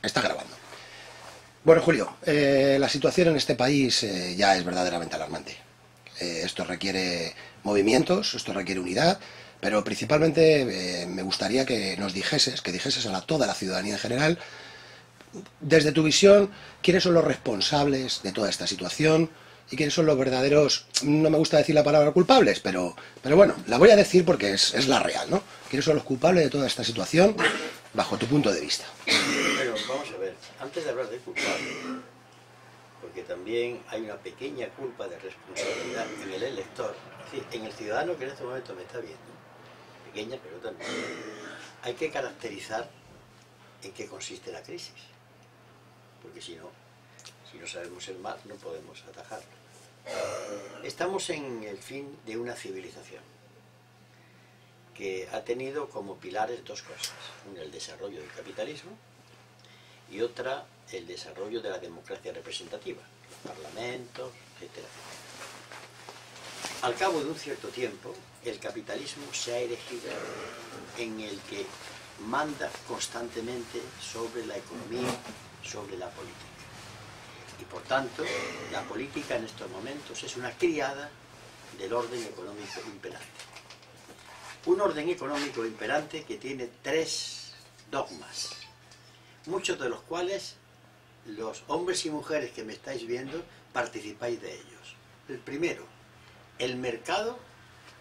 Está grabando. Bueno, Julio, la situación en este país ya es verdaderamente alarmante. Esto requiere movimientos, esto requiere unidad, pero principalmente me gustaría que nos dijeses a toda la ciudadanía en general, desde tu visión, quiénes son los responsables de toda esta situación y quiénes son los verdaderos, no me gusta decir la palabra culpables, pero bueno, la voy a decir porque es la real, ¿no? ¿Quiénes son los culpables de toda esta situación bajo tu punto de vista? Bueno, vamos a ver, antes de hablar de culpable, porque también hay una pequeña culpa de responsabilidad en el elector, es decir, en el ciudadano que en este momento me está viendo, pequeña pero también, hay que caracterizar en qué consiste la crisis, porque si no sabemos el mal, no podemos atajarlo. Estamos en el fin de una civilización que ha tenido como pilares dos cosas, una el desarrollo del capitalismo y otra el desarrollo de la democracia representativa, los parlamentos, etc. Al cabo de un cierto tiempo, el capitalismo se ha erigido en el que manda constantemente sobre la economía, sobre la política. Y por tanto, la política en estos momentos es una criada del orden económico imperante. Un orden económico imperante que tiene tres dogmas, muchos de los cuales los hombres y mujeres que me estáis viendo participáis de ellos. El primero, el mercado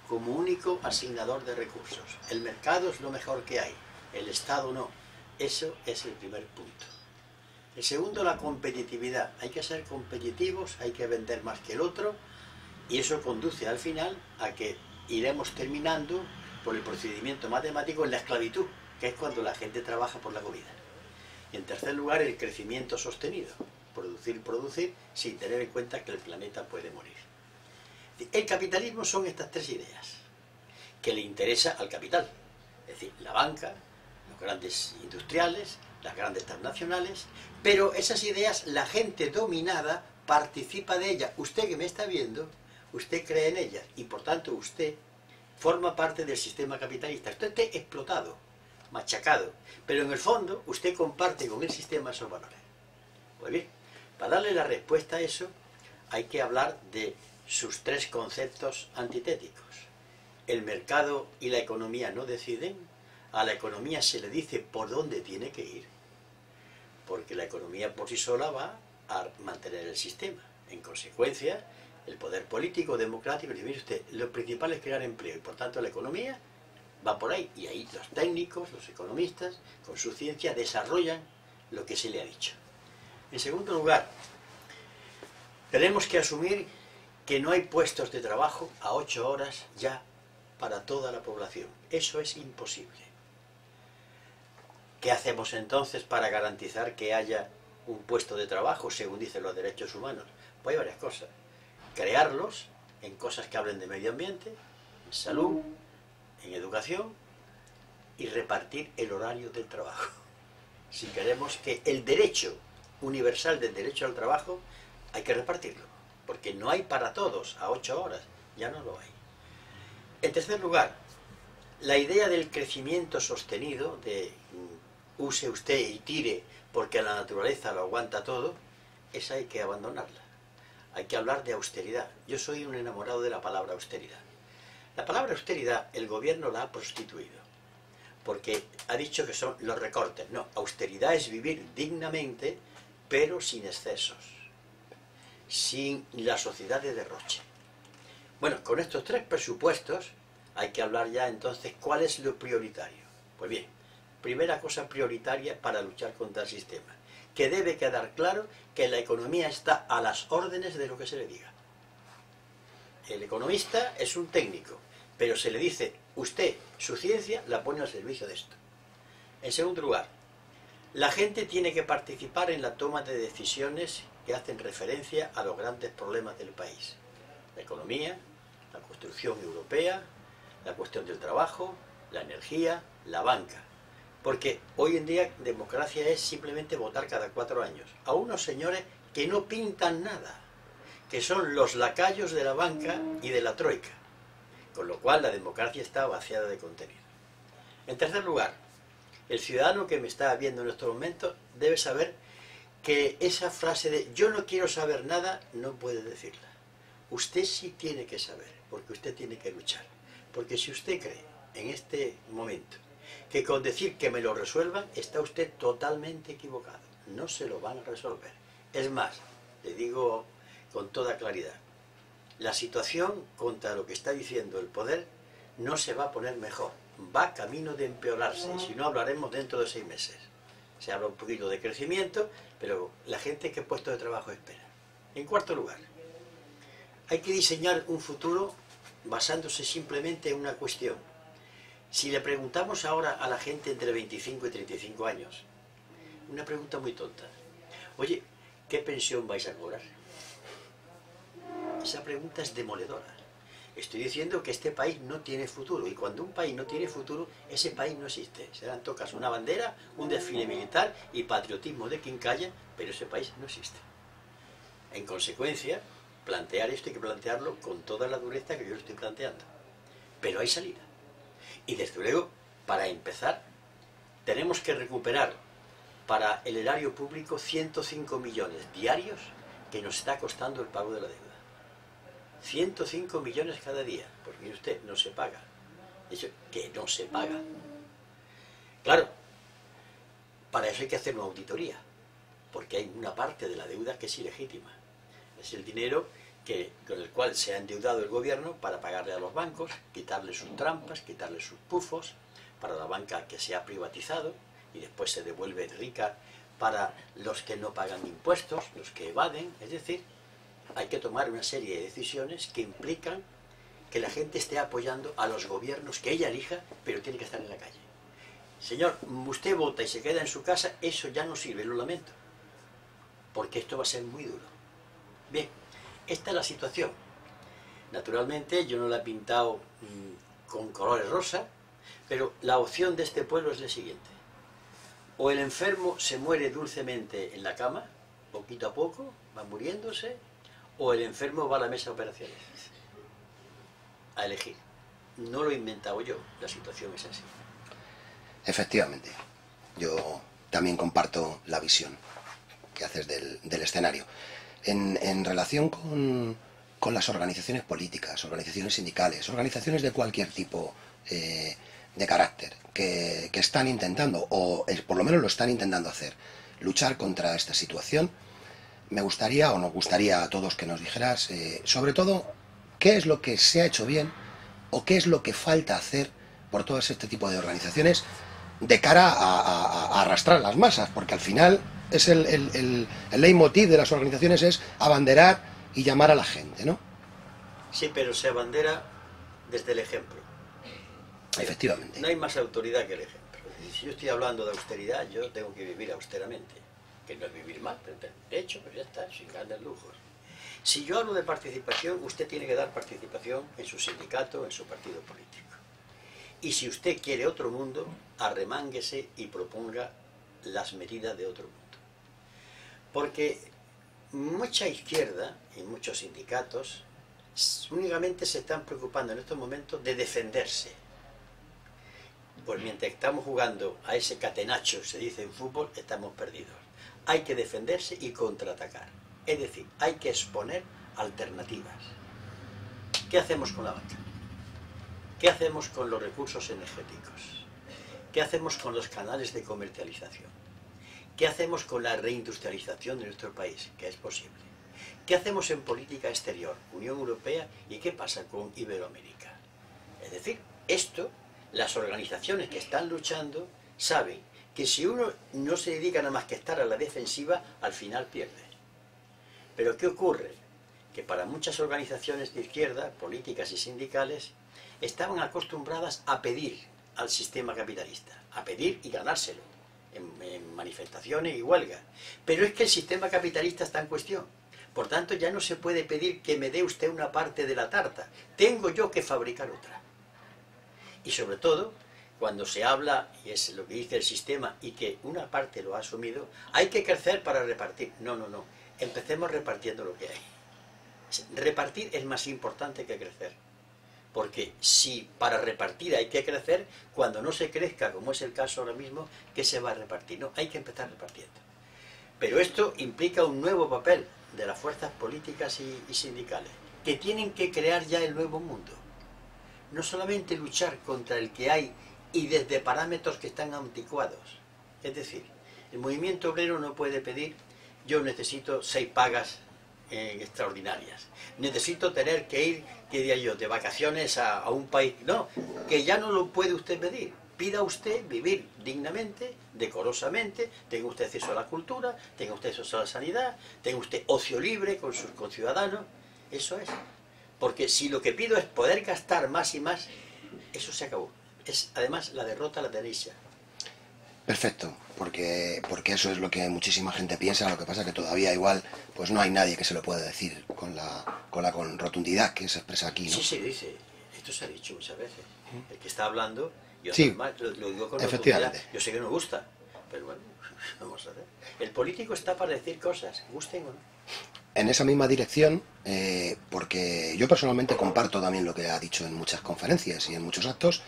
como único asignador de recursos. El mercado es lo mejor que hay, el Estado no. Eso es el primer punto. El segundo, la competitividad. Hay que ser competitivos, hay que vender más que el otro, y eso conduce al final a que iremos terminando por el procedimiento matemático en la esclavitud, que es cuando la gente trabaja por la comida. Y en tercer lugar, el crecimiento sostenido. Producir, sin tener en cuenta que el planeta puede morir. El capitalismo son estas tres ideas que le interesa al capital. Es decir, la banca, los grandes industriales, las grandes transnacionales, pero esas ideas la gente dominada participa de ellas. Usted que me está viendo, usted cree en ellas y por tanto usted forma parte del sistema capitalista. Usted está explotado, machacado, pero en el fondo usted comparte con el sistema esos valores. Pues bien, para darle la respuesta a eso hay que hablar de sus tres conceptos antitéticos. El mercado y la economía no deciden. A la economía se le dice por dónde tiene que ir, porque la economía por sí sola va a mantener el sistema. En consecuencia, el poder político, democrático, dice, mire usted, lo principal es crear empleo, y por tanto la economía va por ahí, y ahí los técnicos, los economistas, con su ciencia, desarrollan lo que se le ha dicho. En segundo lugar, tenemos que asumir que no hay puestos de trabajo a 8 horas ya para toda la población. Eso es imposible. ¿Qué hacemos entonces para garantizar que haya un puesto de trabajo según dicen los derechos humanos? Pues hay varias cosas. Crearlos en cosas que hablen de medio ambiente, en salud, en educación y repartir el horario del trabajo. Si queremos que el derecho universal del derecho al trabajo, hay que repartirlo, porque no hay para todos a 8 horas, ya no lo hay. En tercer lugar, la idea del crecimiento sostenido, de use usted y tire porque la naturaleza lo aguanta todo, esa hay que abandonarla. Hay que hablar de austeridad. Yo soy un enamorado de la palabra austeridad. La palabra austeridad el gobierno la ha prostituido, porque ha dicho que son los recortes. No, austeridad es vivir dignamente, pero sin excesos, sin la sociedad de derroche. Bueno, con estos tres presupuestos hay que hablar ya entonces cuál es lo prioritario. Pues bien, primera cosa prioritaria para luchar contra el sistema, que debe quedar claro que la economía está a las órdenes de lo que se le diga. El economista es un técnico, pero se le dice, usted, su ciencia la pone al servicio de esto. En segundo lugar, la gente tiene que participar en la toma de decisiones que hacen referencia a los grandes problemas del país. La economía, la construcción europea, la cuestión del trabajo, la energía, la banca. Porque hoy en día democracia es simplemente votar cada 4 años a unos señores que no pintan nada, que son los lacayos de la banca y de la troika, con lo cual la democracia está vaciada de contenido. En tercer lugar, El ciudadano que me está viendo en estos momentos debe saber que esa frase de yo no quiero saber nada no puede decirla. Usted sí tiene que saber, porque usted tiene que luchar. Porque si usted cree en este momento que con decir que me lo resuelvan, está usted totalmente equivocado. No se lo van a resolver. Es más, le digo con toda claridad, la situación contra lo que está diciendo el poder no se va a poner mejor. Va camino de empeorarse, y si no hablaremos dentro de 6 meses. Se habla un poquito de crecimiento, pero la gente que puesto de trabajo espera. En cuarto lugar, hay que diseñar un futuro basándose simplemente en una cuestión. Si le preguntamos ahora a la gente entre 25 y 35 años, una pregunta muy tonta, oye, ¿qué pensión vais a cobrar? Esa pregunta es demoledora. Estoy diciendo que este país no tiene futuro, y cuando un país no tiene futuro, ese país no existe. Será en todo caso una bandera, un desfile militar y patriotismo de quien calla, pero ese país no existe. En consecuencia, plantear esto hay que plantearlo con toda la dureza que yo lo estoy planteando. Pero hay salida. Y desde luego, para empezar, tenemos que recuperar para el erario público 105 millones diarios que nos está costando el pago de la deuda. 105 millones cada día. Pues mire usted, no se paga. De hecho, que no se paga. Claro, para eso hay que hacer una auditoría, porque hay una parte de la deuda que es ilegítima. Es el dinero con el cual se ha endeudado el gobierno para pagarle a los bancos, quitarle sus trampas, quitarle sus pufos, para la banca que se ha privatizado y después se devuelve rica para los que no pagan impuestos, los que evaden. Es decir, hay que tomar una serie de decisiones que implican que la gente esté apoyando a los gobiernos que ella elija, pero tiene que estar en la calle. Señor, usted vota y se queda en su casa, eso ya no sirve, lo lamento, porque esto va a ser muy duro. Bien, esta es la situación. Naturalmente yo no la he pintado con colores rosa, pero la opción de este pueblo es la siguiente. O el enfermo se muere dulcemente en la cama, poquito a poco, va muriéndose, o el enfermo va a la mesa de operaciones. A elegir. No lo he inventado yo, la situación es así. Efectivamente, yo también comparto la visión que haces del escenario. En relación con las organizaciones políticas, organizaciones sindicales, organizaciones de cualquier tipo de carácter, que están intentando, o por lo menos lo están intentando hacer, luchar contra esta situación, me gustaría, o nos gustaría a todos que nos dijeras, sobre todo, qué es lo que se ha hecho bien, o qué es lo que falta hacer por todo este tipo de organizaciones de cara a arrastrar las masas, porque al final es el leitmotiv de las organizaciones es abanderar y llamar a la gente, ¿no? Sí, pero se abandera desde el ejemplo. Efectivamente. No hay más autoridad que el ejemplo. Si yo estoy hablando de austeridad, yo tengo que vivir austeramente, que no es vivir mal, pero de hecho, pero ya está, sin grandes lujos. Si yo hablo de participación, usted tiene que dar participación en su sindicato, en su partido político. Y si usted quiere otro mundo, arremánguese y proponga las medidas de otro mundo. Porque mucha izquierda y muchos sindicatos únicamente se están preocupando en estos momentos de defenderse. Pues mientras estamos jugando a ese catenacho, se dice en fútbol, estamos perdidos. Hay que defenderse y contraatacar. Es decir, hay que exponer alternativas. ¿Qué hacemos con la banca? ¿Qué hacemos con los recursos energéticos? ¿Qué hacemos con los canales de comercialización? ¿Qué hacemos con la reindustrialización de nuestro país? Que es posible. ¿Qué hacemos en política exterior, Unión Europea, y qué pasa con Iberoamérica? Es decir, esto, las organizaciones que están luchando saben que si uno no se dedica nada más que estar a la defensiva, al final pierde. Pero ¿qué ocurre? Que para muchas organizaciones de izquierda, políticas y sindicales, estaban acostumbradas a pedir al sistema capitalista, a pedir y ganárselo, en manifestaciones y huelgas. Pero es que el sistema capitalista está en cuestión. Por tanto, ya no se puede pedir que me dé usted una parte de la tarta. Tengo yo que fabricar otra. Y sobre todo, cuando se habla, y es lo que dice el sistema, y que una parte lo ha asumido, hay que crecer para repartir. No, no, no. Empecemos repartiendo lo que hay. Repartir es más importante que crecer. Porque si para repartir hay que crecer, cuando no se crezca, como es el caso ahora mismo, ¿qué se va a repartir? No, hay que empezar repartiendo. Pero esto implica un nuevo papel de las fuerzas políticas y sindicales, que tienen que crear ya el nuevo mundo. No solamente luchar contra el que hay y desde parámetros que están anticuados. Es decir, el movimiento obrero no puede pedir: yo necesito 6 pagas extraordinarias, necesito tener que ir, que diría yo, de vacaciones a un país. No, que ya no lo puede usted pedir. Pida usted vivir dignamente, decorosamente, tenga usted acceso a la cultura, tenga usted acceso a la sanidad, tenga usted ocio libre con sus conciudadanos. Eso es. Porque si lo que pido es poder gastar más y más, eso se acabó. Es además la derrota a la derecha. Perfecto, porque eso es lo que muchísima gente piensa. Lo que pasa es que todavía igual pues no hay nadie que se lo pueda decir con rotundidad que se expresa aquí, ¿no? Sí, se dice. Esto se ha dicho muchas veces. El que está hablando, yo Sí, lo digo con efectivamente. rotundidad. Yo sé que no gusta, pero bueno, vamos a ver. El político está para decir cosas, gusten o no. En esa misma dirección, porque yo personalmente comparto también lo que ha dicho en muchas conferencias y en muchos actos,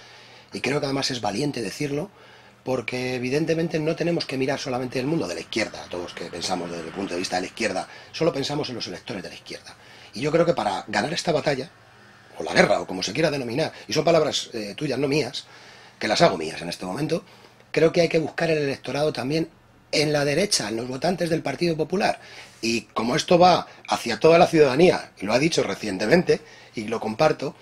y creo que además es valiente decirlo, porque evidentemente no tenemos que mirar solamente el mundo de la izquierda. Todos que pensamos desde el punto de vista de la izquierda, solo pensamos en los electores de la izquierda. Y yo creo que para ganar esta batalla, o la guerra, o como se quiera denominar, y son palabras tuyas, no mías, que las hago mías en este momento, creo que hay que buscar el electorado también en la derecha, en los votantes del Partido Popular. Y como esto va hacia toda la ciudadanía, y lo ha dicho recientemente, y lo comparto,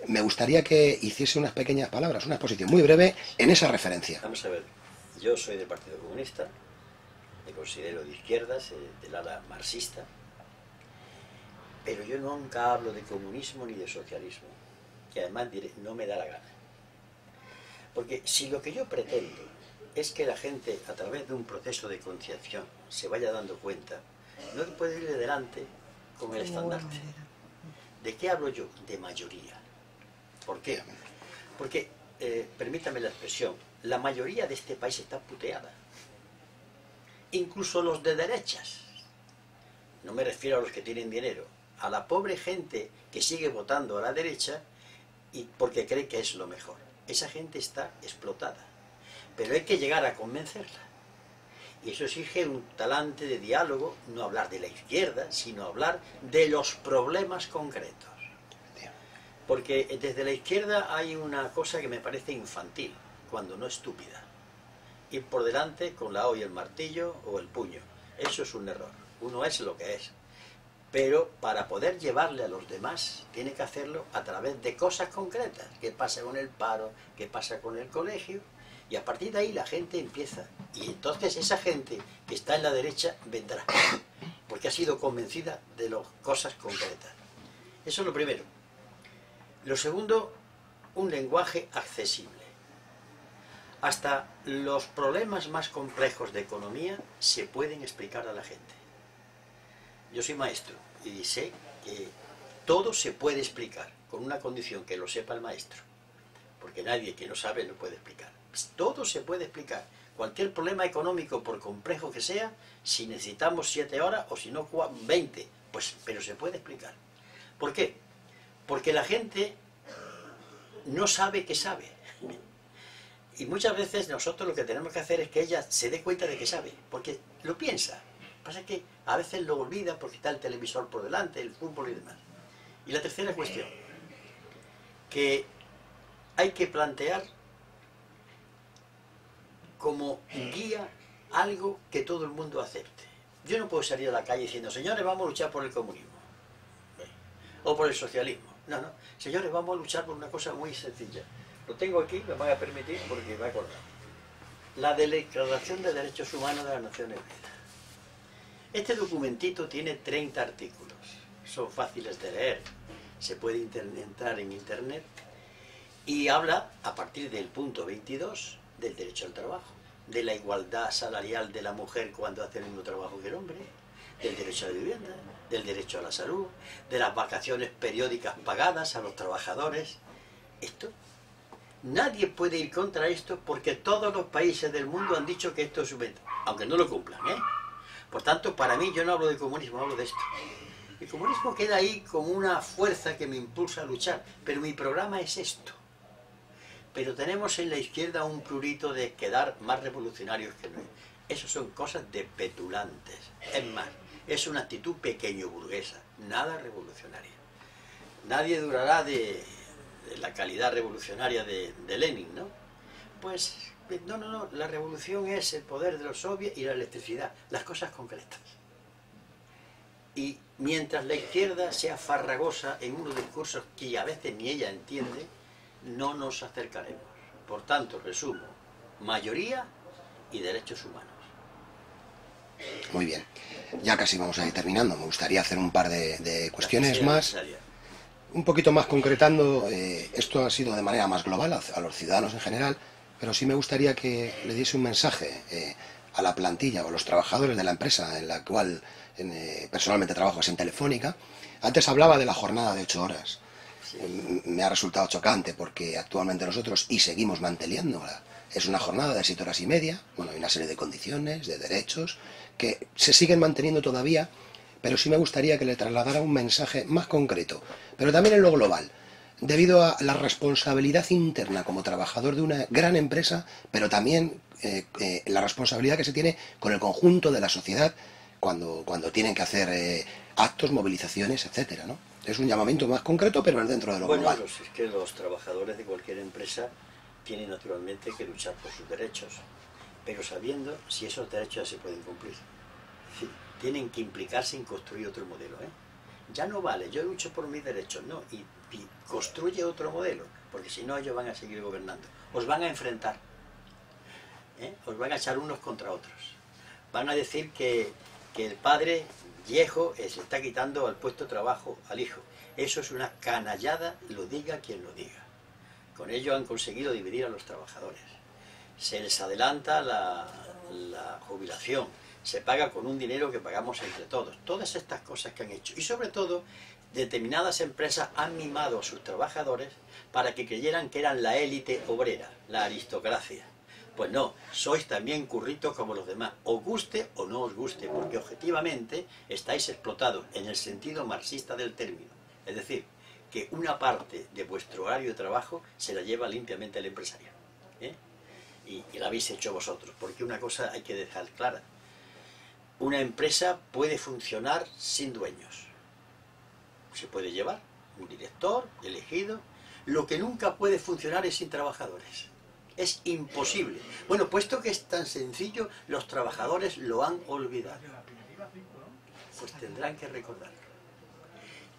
me gustaría que hiciese unas pequeñas palabras, una exposición muy breve en esa referencia. Vamos a ver, yo soy del Partido Comunista, me considero de izquierdas, del ala marxista, pero yo nunca hablo de comunismo ni de socialismo, que además no me da la gana. Porque si lo que yo pretendo es que la gente, a través de un proceso de concienciación, se vaya dando cuenta, no puede ir de delante con el estandarte. ¿De qué hablo yo? De mayoría. ¿Por qué? Porque, permítame la expresión, la mayoría de este país está puteada. Incluso los de derechas. No me refiero a los que tienen dinero, a la pobre gente que sigue votando a la derecha y porque cree que es lo mejor. Esa gente está explotada. Pero hay que llegar a convencerla. Y eso exige un talante de diálogo, no hablar de la izquierda, sino hablar de los problemas concretos. Porque desde la izquierda hay una cosa que me parece infantil, cuando no estúpida. Ir por delante con la O y el martillo o el puño. Eso es un error. Uno es lo que es. Pero para poder llevarle a los demás, tiene que hacerlo a través de cosas concretas. ¿Qué pasa con el paro? ¿Qué pasa con el colegio? Y a partir de ahí la gente empieza. Y entonces esa gente que está en la derecha vendrá. Porque ha sido convencida de las cosas concretas. Eso es lo primero. Lo segundo, un lenguaje accesible. Hasta los problemas más complejos de economía se pueden explicar a la gente. Yo soy maestro y sé que todo se puede explicar con una condición, que lo sepa el maestro. Porque nadie que no sabe lo puede explicar. Todo se puede explicar. Cualquier problema económico, por complejo que sea, si necesitamos 7 horas o si no 20, pues, pero se puede explicar. ¿Por qué? Porque la gente no sabe que sabe. Y muchas veces nosotros lo que tenemos que hacer es que ella se dé cuenta de que sabe, porque lo piensa. Lo que pasa es que a veces lo olvida porque está el televisor por delante, el fútbol y demás. Y la tercera cuestión, que hay que plantear como guía algo que todo el mundo acepte. Yo no puedo salir a la calle diciendo, señores, vamos a luchar por el comunismo o por el socialismo. No, no, señores, vamos a luchar por una cosa muy sencilla. Lo tengo aquí, me van a permitir porque me he acordado. La Declaración de Derechos Humanos de las Naciones Unidas. Este documentito tiene 30 artículos. Son fáciles de leer. Se puede entrar en internet. Y habla, a partir del punto 22, del derecho al trabajo, de la igualdad salarial de la mujer cuando hace el mismo trabajo que el hombre, del derecho a la vivienda, del derecho a la salud, de las vacaciones periódicas pagadas a los trabajadores. Esto, nadie puede ir contra esto porque todos los países del mundo han dicho que esto es aunque no lo cumplan, ¿eh? Por tanto, para mí, yo no hablo de comunismo, hablo de esto. El comunismo queda ahí como una fuerza que me impulsa a luchar, pero mi programa es esto. Pero tenemos en la izquierda un prurito de quedar más revolucionarios que no. Eso son cosas de petulantes. Es más, es una actitud pequeño burguesa, nada revolucionaria. Nadie durará de la calidad revolucionaria de Lenin, ¿no? Pues no, la revolución es el poder de los soviets y la electricidad, las cosas concretas. Y mientras la izquierda sea farragosa en unos discursos que a veces ni ella entiende, no nos acercaremos. Por tanto, resumo, mayoría y derechos humanos. Muy bien, ya casi vamos a ir terminando. Me gustaría hacer un par de cuestiones más. Necesaria. Un poquito más concretando, esto ha sido de manera más global a los ciudadanos en general, pero sí me gustaría que le diese un mensaje a la plantilla o a los trabajadores de la empresa en la cual personalmente trabajo, es en Telefónica. Antes hablaba de la jornada de 8 horas. Sí. Me ha resultado chocante porque actualmente nosotros, y seguimos manteniéndola, es una jornada de 7 horas y media. Bueno, hay una serie de condiciones, de derechos, que se siguen manteniendo todavía, pero sí me gustaría que le trasladara un mensaje más concreto, pero también en lo global, debido a la responsabilidad interna como trabajador de una gran empresa, pero también la responsabilidad que se tiene con el conjunto de la sociedad cuando tienen que hacer actos, movilizaciones, etcétera, ¿no? Es un llamamiento más concreto, pero es dentro de lo global. Bueno, es que los trabajadores de cualquier empresa tienen naturalmente que luchar por sus derechos, pero sabiendo si esos derechos ya se pueden cumplir. Sí, tienen que implicarse en construir otro modelo, ¿eh? Ya no vale, yo lucho por mis derechos, no, y construye otro modelo, porque si no ellos van a seguir gobernando. Os van a enfrentar, ¿eh? Os van a echar unos contra otros. Van a decir que el padre viejo se está quitando al puesto de trabajo al hijo. Eso es una canallada, lo diga quien lo diga. Con ello han conseguido dividir a los trabajadores. Se les adelanta la jubilación, se paga con un dinero que pagamos entre todos. Todas estas cosas que han hecho. Y sobre todo, determinadas empresas han mimado a sus trabajadores para que creyeran que eran la élite obrera, la aristocracia. Pues no, sois también curritos como los demás, os guste o no os guste, porque objetivamente estáis explotados en el sentido marxista del término. Es decir, que una parte de vuestro horario de trabajo se la lleva limpiamente el empresario, ¿eh? Y la habéis hecho vosotros, porque una cosa hay que dejar clara. Una empresa puede funcionar sin dueños. Se puede llevar un director elegido. Lo que nunca puede funcionar es sin trabajadores. Es imposible. Bueno, puesto que es tan sencillo, los trabajadores lo han olvidado. Pues tendrán que recordarlo.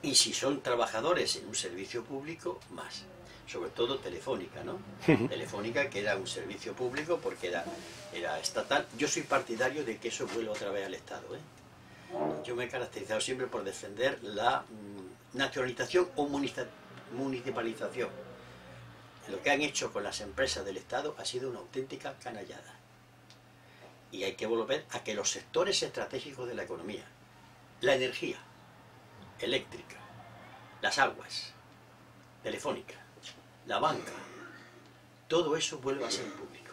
Y si son trabajadores en un servicio público, más. Sobre todo Telefónica, ¿no? Telefónica, que era un servicio público porque era estatal. Yo soy partidario de que eso vuelva otra vez al Estado, ¿eh? Yo me he caracterizado siempre por defender la nacionalización o municipalización. Lo que han hecho con las empresas del Estado ha sido una auténtica canallada. Y hay que volver a que los sectores estratégicos de la economía, la energía eléctrica, las aguas, Telefónica, la banca, todo eso vuelva a ser público.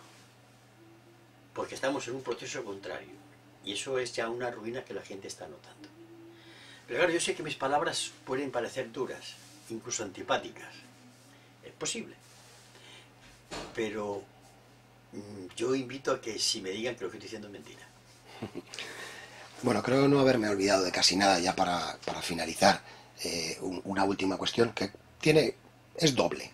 Porque estamos en un proceso contrario. Y eso es ya una ruina que la gente está notando. Pero claro, yo sé que mis palabras pueden parecer duras, incluso antipáticas. Es posible. Pero yo invito a que si me digan que lo que estoy diciendo es mentira. Bueno, creo no haberme olvidado de casi nada ya para finalizar. Una última cuestión que es doble.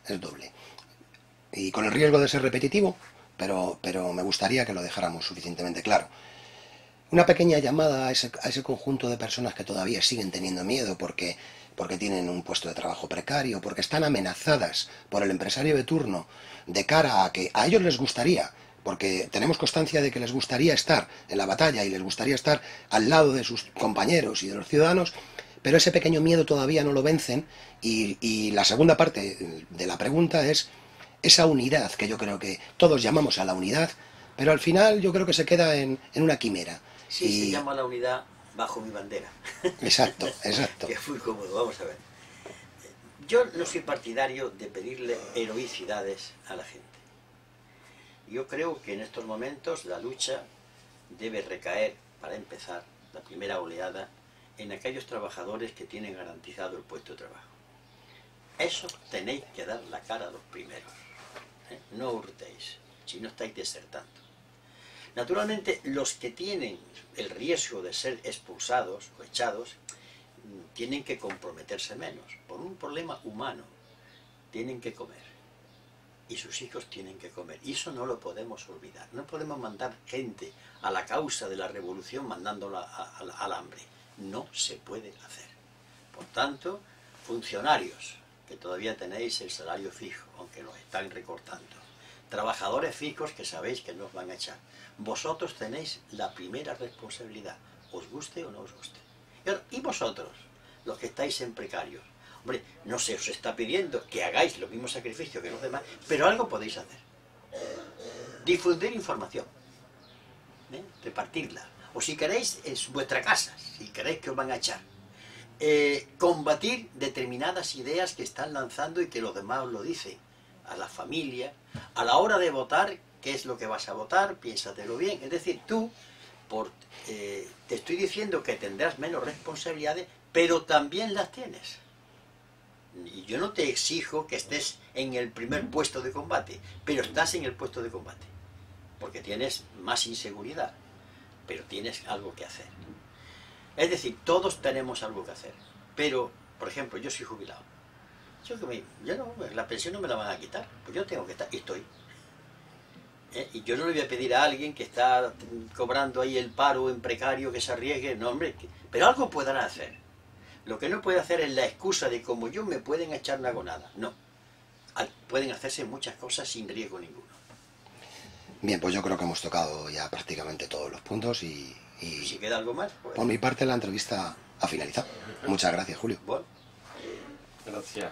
Y con el riesgo de ser repetitivo, pero me gustaría que lo dejáramos suficientemente claro. Una pequeña llamada a ese conjunto de personas que todavía siguen teniendo miedo porque tienen un puesto de trabajo precario, porque están amenazadas por el empresario de turno de cara a que a ellos les gustaría, porque tenemos constancia de que les gustaría estar en la batalla y les gustaría estar al lado de sus compañeros y de los ciudadanos, pero ese pequeño miedo todavía no lo vencen y la segunda parte de la pregunta es esa unidad que yo creo que todos llamamos a la unidad, pero al final yo creo que se queda en una quimera. Sí, se llama la unidad bajo mi bandera. Exacto. Que es muy cómodo, vamos a ver. Yo no soy partidario de pedirle heroicidades a la gente. Yo creo que en estos momentos la lucha debe recaer, para empezar, la primera oleada, en aquellos trabajadores que tienen garantizado el puesto de trabajo. Eso tenéis que dar la cara a los primeros. No hurtéis, si no estáis desertando. Naturalmente, los que tienen el riesgo de ser expulsados o echados tienen que comprometerse menos. Por un problema humano, tienen que comer. Y sus hijos tienen que comer. Y eso no lo podemos olvidar. No podemos mandar gente a la causa de la revolución mandándola al hambre. No se puede hacer. Por tanto, funcionarios, que todavía tenéis el salario fijo, aunque lo están recortando. Trabajadores fijos que sabéis que no os van a echar. Vosotros tenéis la primera responsabilidad, os guste o no os guste. Y vosotros, los que estáis en precarios, hombre, no se os está pidiendo que hagáis los mismos sacrificios que los demás, pero algo podéis hacer. Difundir información, repartirla. O si queréis, en vuestra casa, si queréis que os van a echar. Combatir determinadas ideas que están lanzando y que los demás os lo dicen. A la familia, a la hora de votar, qué es lo que vas a votar, piénsatelo bien. Es decir, tú, te estoy diciendo que tendrás menos responsabilidades, pero también las tienes. Y yo no te exijo que estés en el primer puesto de combate, pero estás en el puesto de combate, porque tienes más inseguridad, pero tienes algo que hacer. Es decir, todos tenemos algo que hacer, pero, por ejemplo, yo soy jubilado. La pensión no me la van a quitar, pues yo tengo que estar, y estoy. Y yo no le voy a pedir a alguien que está cobrando ahí el paro en precario que se arriesgue, no hombre, pero algo podrán hacer. Lo que no puede hacer es la excusa de como yo me pueden echar, no hago nada. No, pueden hacerse muchas cosas sin riesgo ninguno. Bien, pues yo creo que hemos tocado ya prácticamente todos los puntos y si queda algo más, pues... Por mi parte la entrevista ha finalizado. Muchas gracias, Julio. Bueno. Gracias.